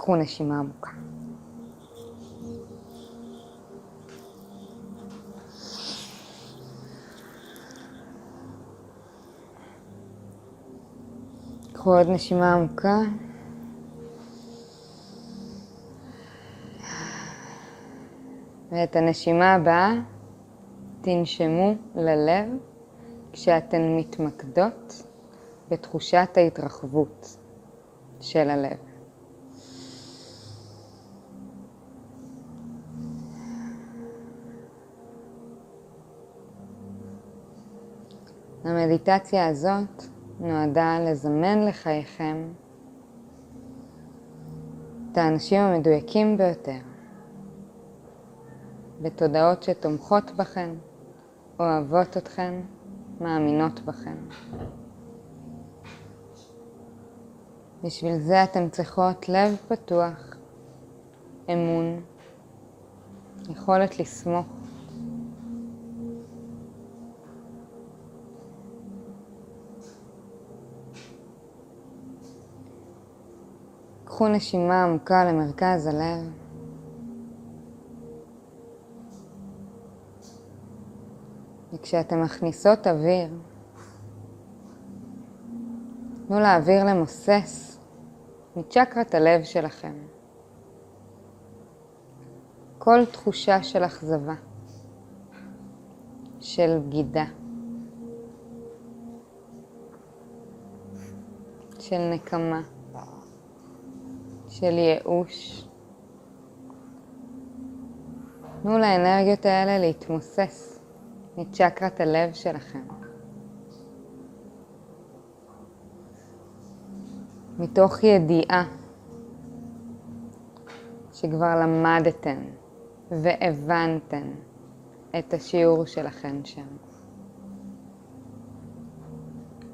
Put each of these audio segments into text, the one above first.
קחו נשימה עמוקה. קחו עוד נשימה עמוקה. ואת הנשימה הבאה תנשמו ללב כשאתן מתמקדות בתחושת ההתרחבות של הלב. המדיטציה הזאת נועדה לזמן לחייכם את האנשים המדויקים ביותר, בתודעות שתומכות בכן, אוהבות אתכן, מאמינות בכן. בשביל זה אתן צריכות לב פתוח, אמון, יכולת לסמוך. קחו נשימה עמוקה למרכז הלב. וכשאתן מכניסות אוויר, תנו לאוויר למוסס מצ'קרת הלב שלכם. כל תחושה של אכזבה, של בגידה, של נקמה, של ייאוש. תנו לאנרגיות האלה להתמוסס מצ'קרת הלב שלכם. מתוך ידיעה שכבר למדתן והבנתן את השיעור שלכן שם.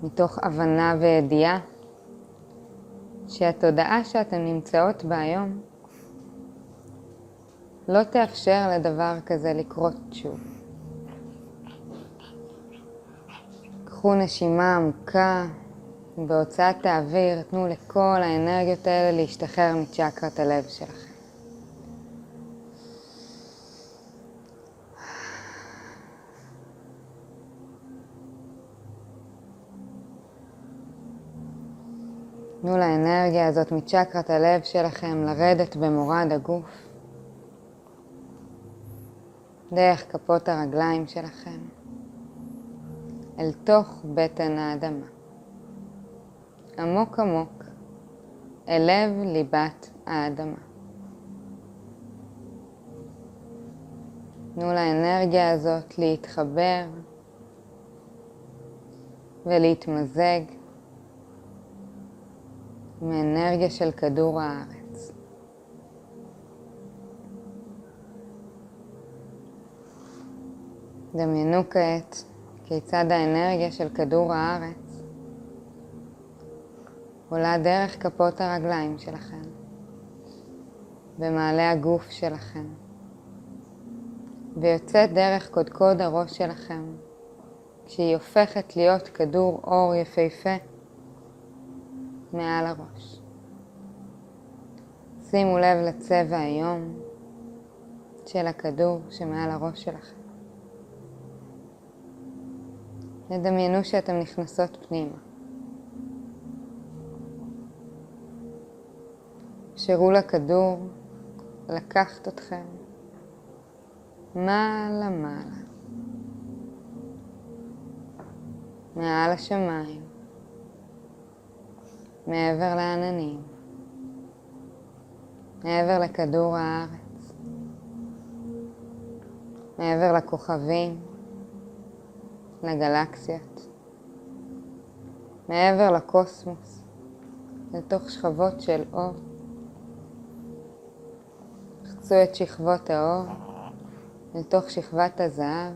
מתוך הבנה וידיעה שהתודעה שאתן נמצאות בה היום לא תאפשר לדבר כזה לקרות שוב. קחו נשימה עמוקה, בהוצאת האוויר תנו לכל האנרגיות האלה להשתחרר מצ'קרת הלב שלכם. תנו לאנרגיה הזאת מצ'קרת הלב שלכם לרדת במורד הגוף, דרך כפות הרגליים שלכם, אל תוך בטן האדמה. עמוק עמוק, אל לב ליבת האדמה. תנו לאנרגיה הזאת להתחבר ולהתמזג עם האנרגיה של כדור הארץ. דמיינו כעת כיצד האנרגיה של כדור הארץ עולה דרך כפות הרגליים שלכם, במעלה הגוף שלכם, ויוצאת דרך קודקוד הראש שלכם, כשהיא הופכת להיות כדור אור יפהפה מעל הראש. שימו לב לצבע היום של הכדור שמעל הראש שלכם. ודמיינו שאתם נכנסות פנימה. אפשרו לכדור לקחת אתכם מעלה מעלה, מעל השמיים, מעבר לעננים, מעבר לכדור הארץ, מעבר לכוכבים, לגלקסיות, מעבר לקוסמוס, לתוך שכבות של אור. חצו את שכבות האור לתוך שכבת הזהב.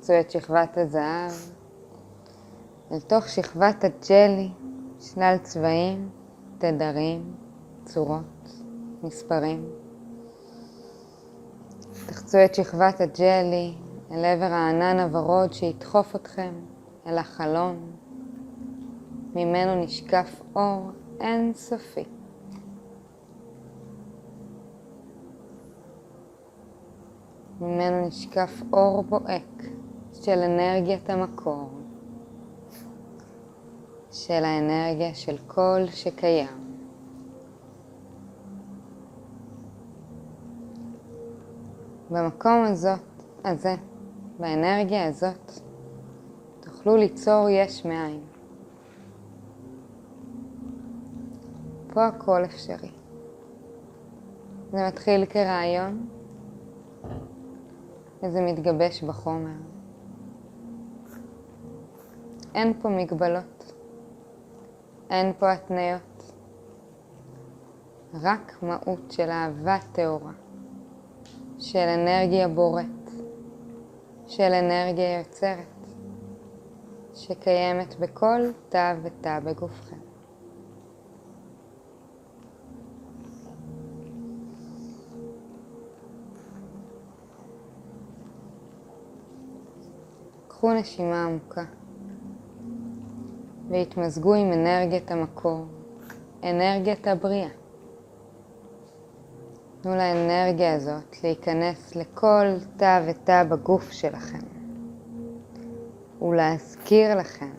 חצו את שכבת הזהב לתוך שכבת הג'לי, שלל צבעים, תדרים, צורות, מספרים. תחצו את שכבת הג'לי אל עבר הענן הוורוד שידחוף אתכם אל החלון, ממנו נשקף אור אינסופי. ממנו נשקף אור בוהק של אנרגיית המקור, של האנרגיה של כל שקיים. במקום הזה, באנרגיה הזאת, תוכלו ליצור יש מאין. פה הכל אפשרי. זה מתחיל כרעיון, וזה מתגבש בחומר. אין פה מגבלות, אין פה התניות, רק מהות של אהבה טהורה, של אנרגיה בוראת, של אנרגיה יוצרת, שקיימת בכל תא ותא בגופכם. קחו נשימה עמוקה והתמזגו עם אנרגיית המקור, אנרגיית הבריאה. תנו לאנרגיה הזאת להיכנס לכל תא ותא בגוף שלכם, ולהזכיר לכם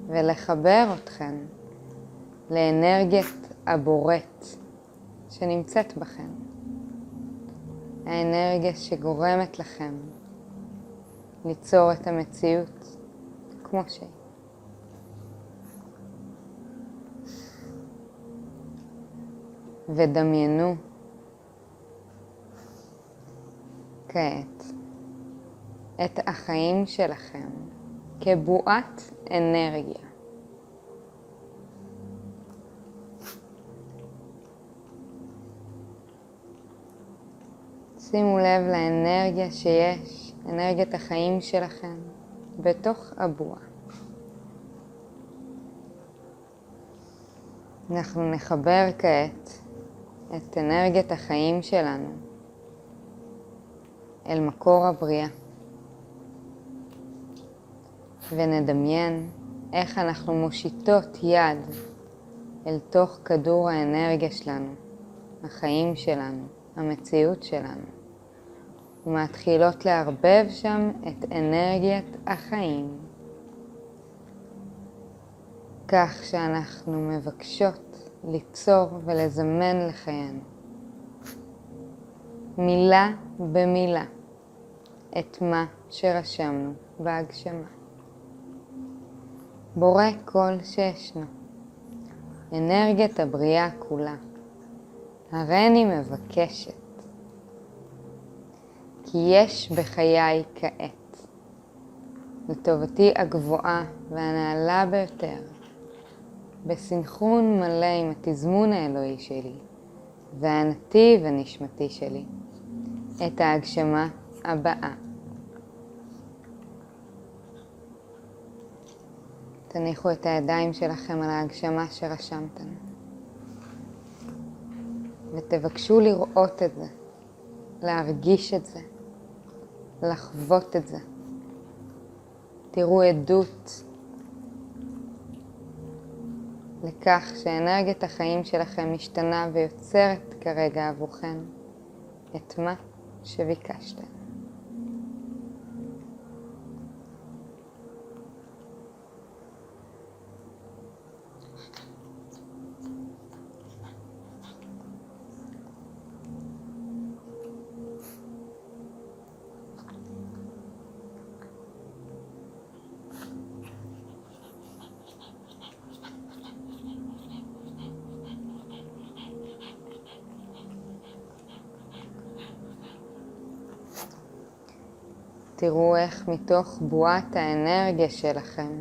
ולחבר אתכם לאנרגיית הבוראת שנמצאת בכם. האנרגיה שגורמת לכם ליצור את המציאות כמו שהיא. ודמיינו כעת את החיים שלכם כבועת אנרגיה. שימו לב לאנרגיה שיש, אנרגיית החיים שלכם, בתוך הבועה. אנחנו נחבר כעת את אנרגיית החיים שלנו אל מקור הבריאה. ונדמיין איך אנחנו מושיטות יד אל תוך כדור האנרגיה שלנו, החיים שלנו, המציאות שלנו, ומתחילות לערבב שם את אנרגיית החיים. כך שאנחנו מבקשות ליצור ולזמן לחיינו, מילה במילה, את מה שרשמנו בהגשמה. בורא כל שישנו, אנרגיית הבריאה כולה, הריני מבקשת, כי יש בחיי כעת, לטובתי הגבוהה והנעלה ביותר, בסנכרון מלא עם התזמון האלוהי שלי, והנתיב הנשמתי שלי, את ההגשמה הבאה. תניחו את הידיים שלכם על ההגשמה שרשמתם, ותבקשו לראות את זה, להרגיש את זה, לחוות את זה. תראו עדות לכך שאנרגיית החיים שלכם משתנה ויוצרת כרגע עבורכם את מה שביקשתם. תראו איך מתוך בועת האנרגיה שלכם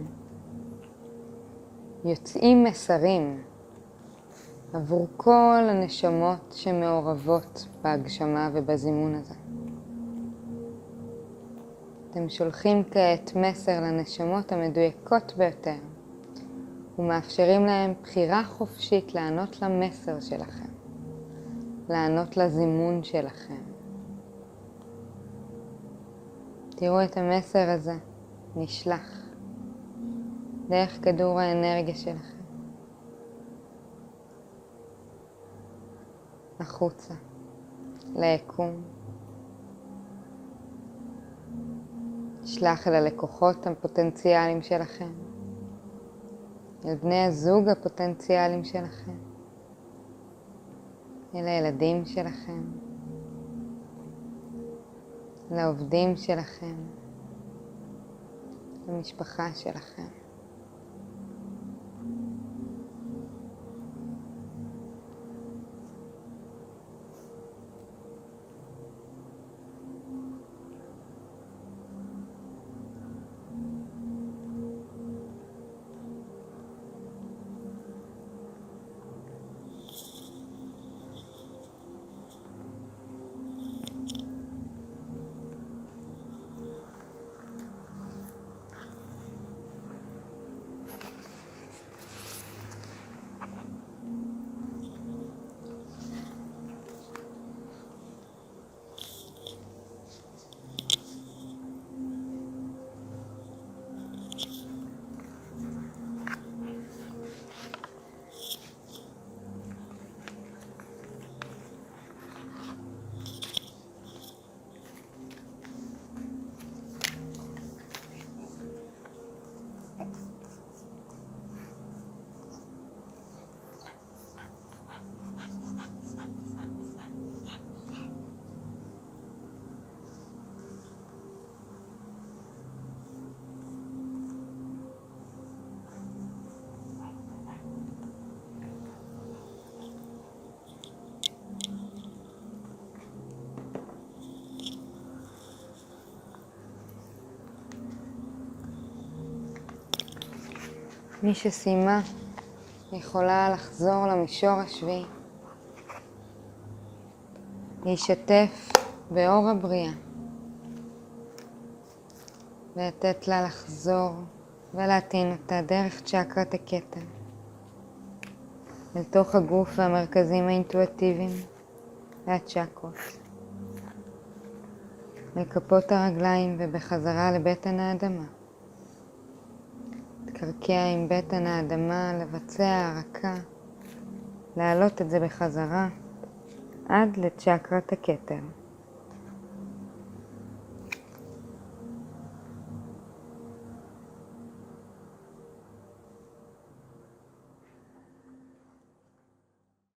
יוצאים מסרים עבור כל הנשמות שמעורבות בהגשמה ובזימון הזה. אתם שולחים כעת מסר לנשמות המדויקות ביותר ומאפשרים להם בחירה חופשית לענות למסר שלכם, לענות לזימון שלכם. תראו את המסר הזה נשלח דרך כדור האנרגיה שלכם, החוצה, ליקום. שלח אל הלקוחות הפוטנציאליים שלכם, אל בני הזוג הפוטנציאליים שלכם, אל הילדים שלכם, לעובדים שלכם, למשפחה שלכם. מי שסיימה יכולה לחזור למישור השביעי, להשתף באור הבריאה, ולתת לה לחזור ולהטעין אותה דרך צ'קרת הכתר, אל תוך הגוף והמרכזים האינטואיטיביים והצ'קרות, לכפות הרגליים ובחזרה לבטן האדמה. תקרקע עם בטן האדמה, לבצע הרקה, להעלות את זה בחזרה עד לצ'קרת הכתר.